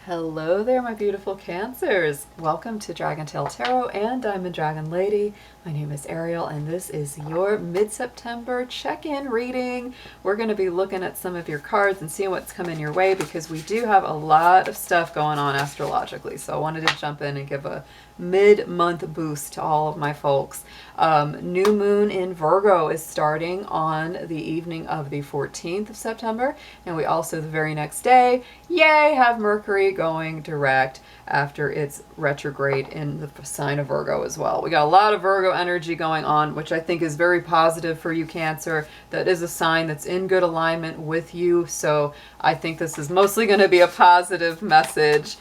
Hello there, my beautiful Cancers. Welcome to Dragon Tail Tarot and Diamond Dragon Lady. My name is Ariel, and this is your mid-September check-in reading. We're going to be looking at some of your cards and seeing what's coming your way because we do have a lot of stuff going on astrologically. So I wanted to jump in and give a mid-month boost to all of my folks. New moon in Virgo is starting on the evening of the 14th of September, and we also the very next day, yay, have Mercury going direct after its retrograde in the sign of Virgo as well. We got a lot of Virgo energy going on, which I think is very positive for you, Cancer. That is a sign that's in good alignment with you, so I think this is mostly going to be a positive message.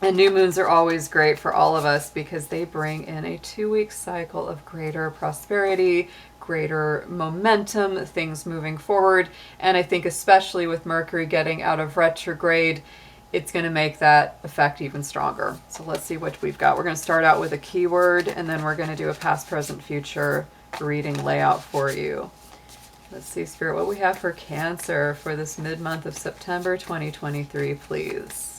And new moons are always great for all of us because they bring in a 2-week cycle of greater prosperity, greater momentum, things moving forward. And I think especially with Mercury getting out of retrograde, it's going to make that effect even stronger. So let's see what we've got. We're going to start out with a keyword, and then we're going to do a past, present, future reading layout for you. Let's see, Spirit, what we have for Cancer for this mid-month of September 2023, please.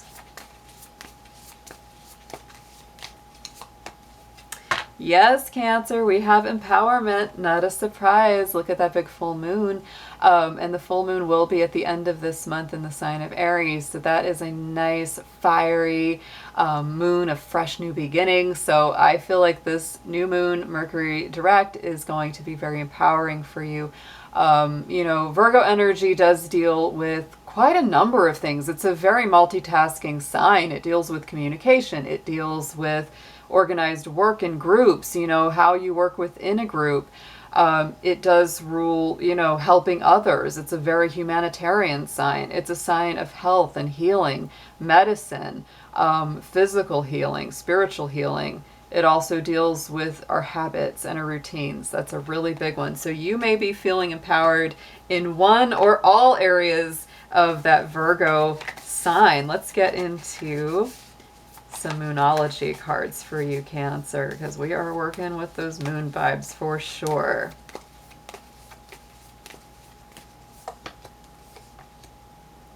Yes, Cancer, we have empowerment, not a surprise. Look at that big full moon. And the full moon will be at the end of this month in the sign of Aries. So that is a nice, fiery moon of fresh new beginnings. So I feel like this new moon, Mercury direct, is going to be very empowering for you. You know, Virgo energy does deal with quite a number of things. It's a very multitasking sign. It deals with communication. It deals with organized work in groups, you know, how you work within a group. It does rule, you know, helping others. It's a very humanitarian sign. It's a sign of health and healing, medicine, physical healing, spiritual healing. It also deals with our habits and our routines. That's a really big one. So you may be feeling empowered in one or all areas of that Virgo sign. Let's get into some moonology cards for you, Cancer, because we are working with those moon vibes for sure.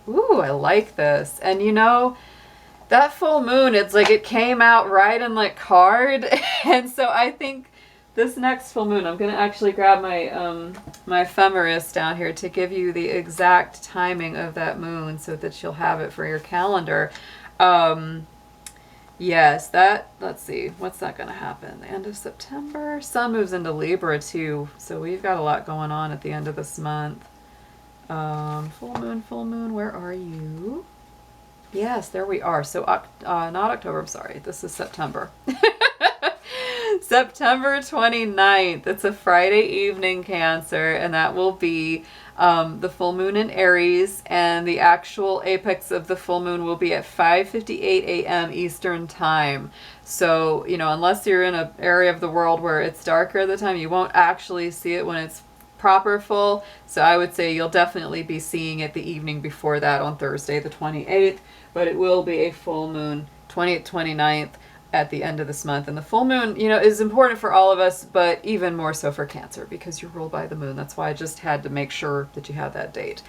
Ooh, I like this. And you know, that full moon, it's like it came out right in like card. And so I think this next full moon, I'm going to actually grab my my ephemeris down here to give you the exact timing of that moon so that you'll have it for your calendar. Yes, that, let's see, what's that going to happen? The end of September? Sun moves into Libra too, so we've got a lot going on at the end of this month. Full moon, where are you? Yes, there we are. So, not October, I'm sorry, this is September. September 29th. It's a Friday evening, Cancer, and that will be the full moon in Aries, and the actual apex of the full moon will be at 5:58 a.m. Eastern time. So, you know, unless you're in an area of the world where it's darker at the time, you won't actually see it when it's proper full. So I would say you'll definitely be seeing it the evening before that on Thursday the 28th, but it will be a full moon 28th, 29th at the end of this month. And the full moon, you know, is important for all of us, but even more so for Cancer because you're ruled by the moon. That's why I just had to make sure that you had that date.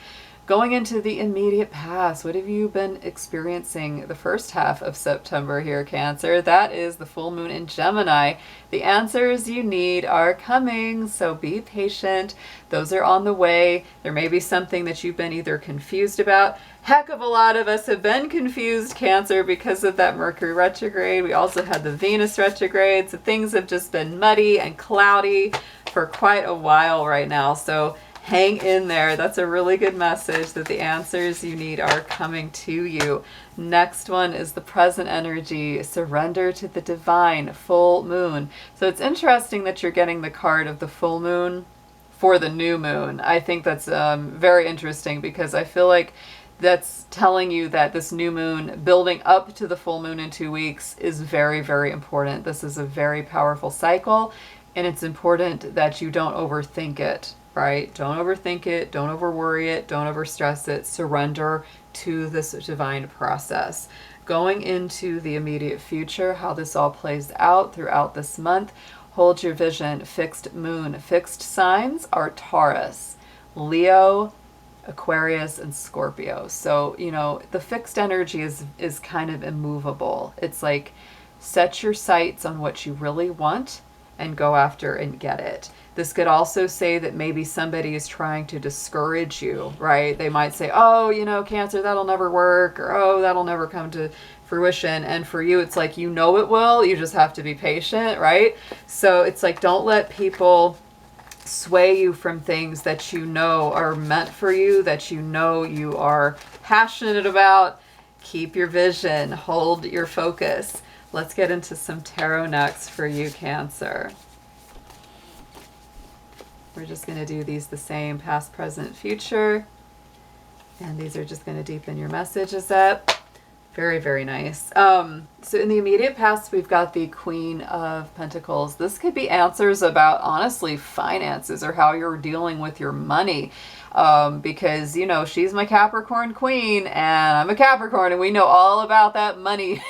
Going into the immediate past, what have you been experiencing the first half of September here, Cancer? That is the full moon in Gemini. The answers you need are coming, so be patient. Those are on the way. There may be something that you've been either confused about. Heck of a lot of us have been confused, Cancer, because of that Mercury retrograde. We also had the Venus retrograde, so things have just been muddy and cloudy for quite a while right now. So hang in there. That's a really good message that the answers you need are coming to you. Next one is the present energy, surrender to the divine, full moon. So it's interesting that you're getting the card of the full moon for the new moon. I think that's very interesting because I feel like that's telling you that this new moon building up to the full moon in 2 weeks is very, very important. This is a very powerful cycle, and it's important that you don't overthink it. Right? Don't overthink it. Don't overworry it. Don't overstress it. Surrender to this divine process. Going into the immediate future, how this all plays out throughout this month, hold your vision, fixed moon. Fixed signs are Taurus, Leo, Aquarius, and Scorpio. So, you know, the fixed energy is kind of immovable. It's like set your sights on what you really want and go after and get it. This could also say that maybe somebody is trying to discourage you, right? They might say, oh, you know, Cancer, that'll never work, or oh, that'll never come to fruition. And for you, it's like, you know it will, you just have to be patient, right? So it's like, don't let people sway you from things that you know are meant for you, that you know you are passionate about. Keep your vision, hold your focus. Let's get into some tarot next for you, Cancer. We're just going to do these the same, past, present, future. And these are just going to deepen your messages up. Very, very nice. So in the immediate past, we've got the Queen of Pentacles. This could be answers about, honestly, finances or how you're dealing with your money. Because, you know, she's my Capricorn queen and I'm a Capricorn, and we know all about that money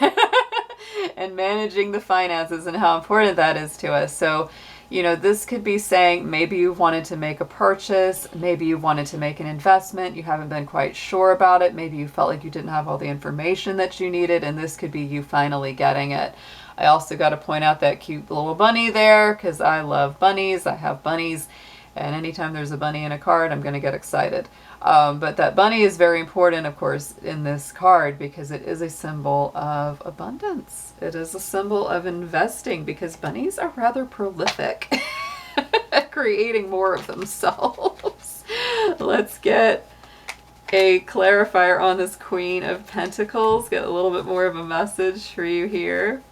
and managing the finances and how important that is to us. So, you know, this could be saying maybe you wanted to make a purchase, maybe you wanted to make an investment, you haven't been quite sure about it, maybe you felt like you didn't have all the information that you needed, and this could be you finally getting it. I also got to point out that cute little bunny there, because I love bunnies, I have bunnies, and anytime there's a bunny in a card, I'm going to get excited. But that bunny is very important, of course, in this card because it is a symbol of abundance. It is a symbol of investing because bunnies are rather prolific at creating more of themselves. Let's get a clarifier on this Queen of Pentacles. Get a little bit more of a message for you here.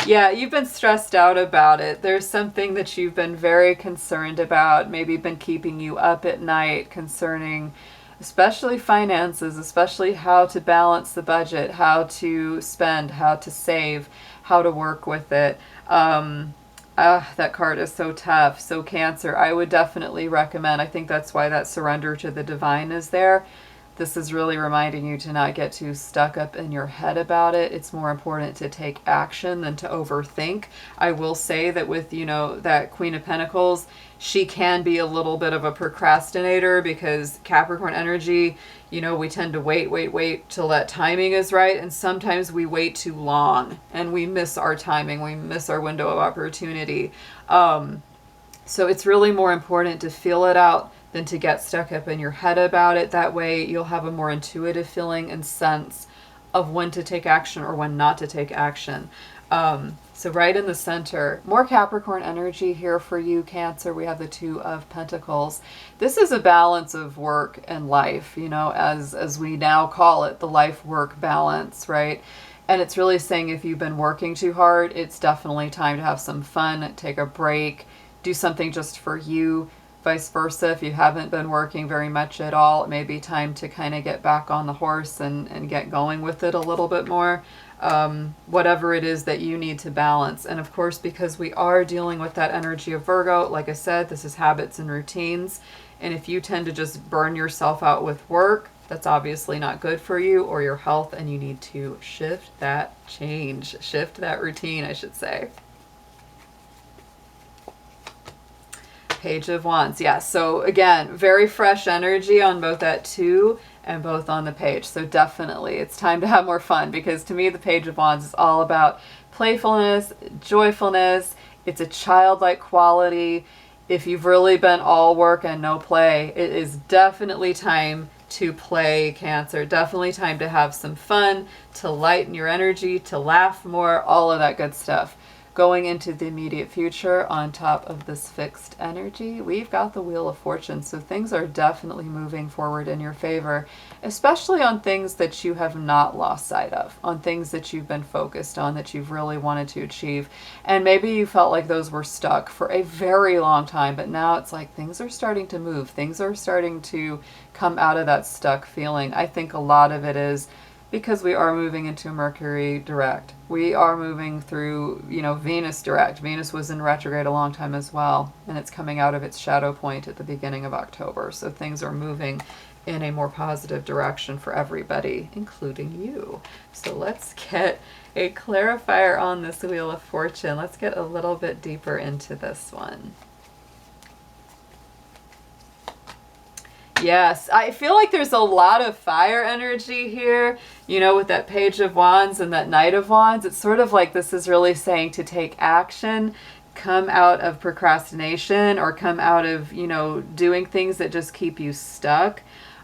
Yeah, you've been stressed out about it. There's something that you've been very concerned about, maybe been keeping you up at night concerning especially finances, especially how to balance the budget, how to spend, how to save, how to work with it. That card is so tough. So Cancer, I would definitely recommend, I think that's why that surrender to the divine is there. This is really reminding you to not get too stuck up in your head about it. It's more important to take action than to overthink. I will say that with, you know, that Queen of Pentacles, she can be a little bit of a procrastinator because Capricorn energy, you know, we tend to wait till that timing is right. And sometimes we wait too long and we miss our timing. We miss our window of opportunity. So it's really more important to feel it out than to get stuck up in your head about it. That way you'll have a more intuitive feeling and sense of when to take action or when not to take action. So right in the center, more Capricorn energy here for you, Cancer. We have the Two of Pentacles. This is a balance of work and life, you know, as we now call it, the life-work balance, right? And it's really saying if you've been working too hard, it's definitely time to have some fun, take a break, do something just for you. Vice versa, if you haven't been working very much at all, it may be time to kind of get back on the horse and get going with it a little bit more. Whatever it is that you need to balance. And of course, because we are dealing with that energy of Virgo, like I said, this is habits and routines. And if you tend to just burn yourself out with work, that's obviously not good for you or your health, and you need to shift that routine, I should say. Page of Wands. Yeah, so again, very fresh energy on both that 2 and both on the page. So definitely it's time to have more fun, because to me the Page of Wands is all about playfulness, joyfulness. It's a childlike quality. If you've really been all work and no play, it is definitely time to play, Cancer. Definitely time to have some fun, to lighten your energy, to laugh more, all of that good stuff. Going into the immediate future, on top of this fixed energy, we've got the Wheel of Fortune. So things are definitely moving forward in your favor, especially on things that you have not lost sight of, on things that you've been focused on, that you've really wanted to achieve. And maybe you felt like those were stuck for a very long time, but now it's like things are starting to move. Things are starting to come out of that stuck feeling. I think a lot of it is because we are moving into Mercury direct. We are moving through, you know, Venus direct. Venus was in retrograde a long time as well, and it's coming out of its shadow point at the beginning of October. So things are moving in a more positive direction for everybody, including you. So let's get a clarifier on this Wheel of Fortune. Let's get a little bit deeper into this one. Yes, I feel like there's a lot of fire energy here, you know, with that Page of Wands and that Knight of Wands. It's sort of like this is really saying to take action, come out of procrastination, or come out of, you know, doing things that just keep you stuck.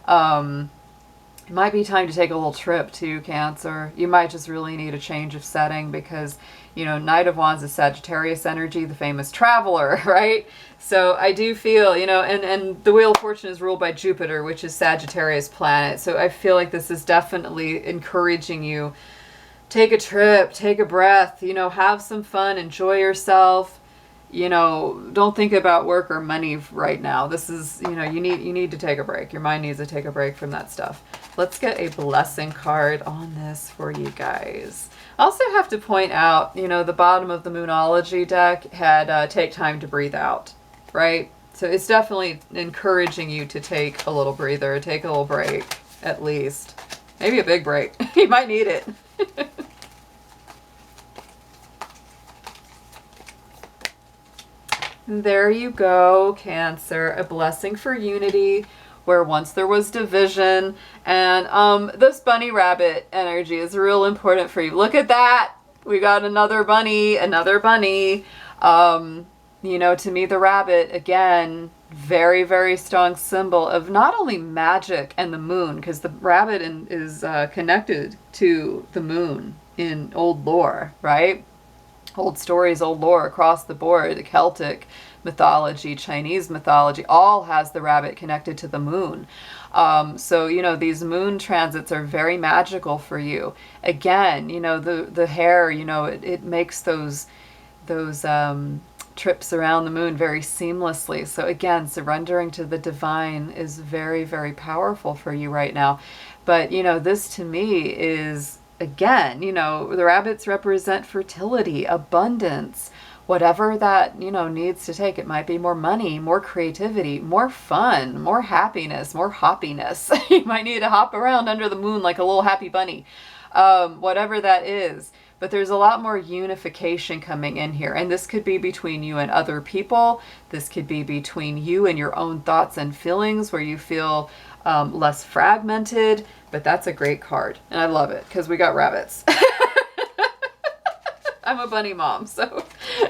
It might be time to take a little trip too, Cancer. You might just really need a change of setting because, you know, Knight of Wands is Sagittarius energy, the famous traveler, right? So I do feel, you know, and the Wheel of Fortune is ruled by Jupiter, which is Sagittarius planet. So I feel like this is definitely encouraging you. Take a trip, take a breath, you know, have some fun, enjoy yourself. You know, don't think about work or money right now. This is, you know, you need to take a break. Your mind needs to take a break from that stuff. Let's get a blessing card on this for you guys. I also have to point out, you know, the bottom of the Moonology deck had take time to breathe out, right? So it's definitely encouraging you to take a little breather, take a little break, at least. Maybe a big break. You might need it. There you go, Cancer. A blessing for unity where once there was division. And this bunny rabbit energy is real important for you. Look at that. We got another bunny, another bunny. You know, to me, the rabbit, again, very, very strong symbol of not only magic and the moon, because the rabbit is connected to the moon in old lore, right? Old stories, old lore across the board, the Celtic mythology, Chinese mythology, all has the rabbit connected to the moon. So, you know, these moon transits are very magical for you. Again, you know, the hair, you know, it makes those trips around the moon very seamlessly. So again, surrendering to the divine is very, very powerful for you right now. But, you know, this to me is, again, you know, the rabbits represent fertility, abundance, whatever that, you know, needs to take. It might be more money, more creativity, more fun, more happiness, more hoppiness. You might need to hop around under the moon like a little happy bunny, whatever that is. But there's a lot more unification coming in here. And this could be between you and other people. This could be between you and your own thoughts and feelings where you feel less fragmented. But that's a great card. And I love it because we got rabbits. I'm a bunny mom, so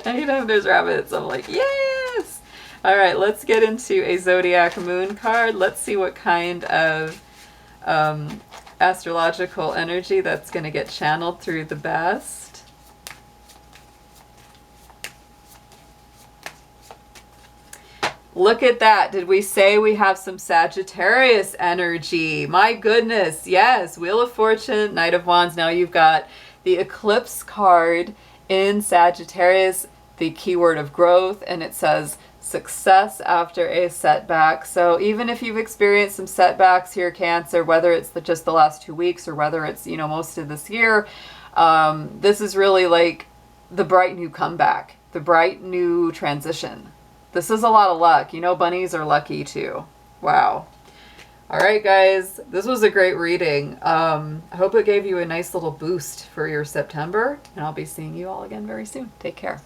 anytime there's rabbits, I'm like, yes! All right, let's get into a Zodiac Moon card. Let's see what kind of astrological energy that's going to get channeled through the best. Look at that. Did we say we have some Sagittarius energy? My goodness, yes. Wheel of Fortune, Knight of Wands. Now you've got the Eclipse card in Sagittarius, the keyword of growth, and it says success after a setback. So even if you've experienced some setbacks here, Cancer, whether it's just the last 2 weeks or whether it's, you know, most of this year, this is really like the bright new comeback, the bright new transition. This is a lot of luck. You know, bunnies are lucky too. Wow. All right, guys, this was a great reading. I hope it gave you a nice little boost for your September, and I'll be seeing you all again very soon. Take care.